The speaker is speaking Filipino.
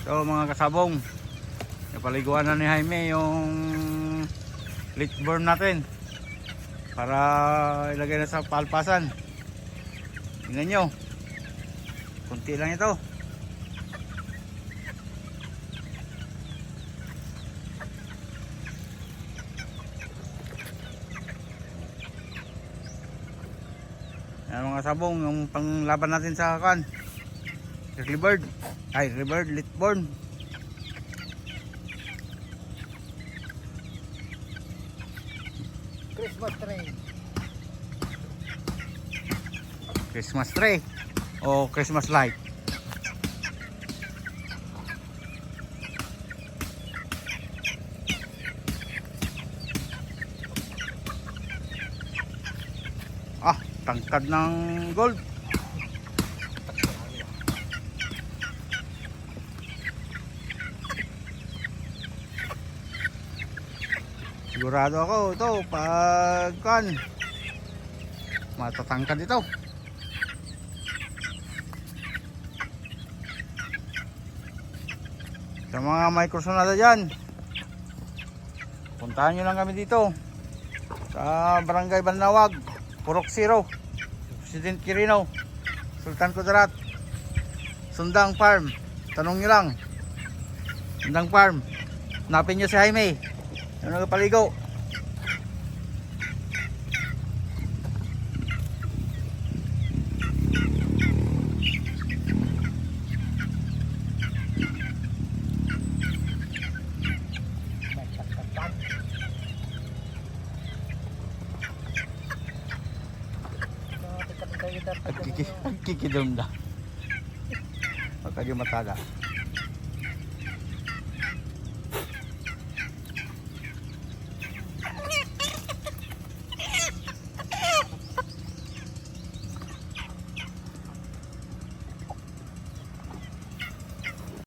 So mga kasabong, napaliguan na ni Jaime yung leechborn natin para ilagay na sa palpasan. Tingnan nyo, kunti lang ito. Yan mga kasabong, yung panglaban natin sa kan early bird, leechborn. Christmas tree o Christmas light. Tangkad ng gold. Sigurado ako ito pag matatangkad ito. Sa mga microsonada dyan, puntahan nyo lang kami dito sa Barangay Banawag, Purok Zero, President Quirino, Sultan Kudarat, Sundang Farm. Tanong nyo lang, Sundang Farm, hanapin nyo si Jaime yung nagpaligo. Kikidom na. Pagka yung matada.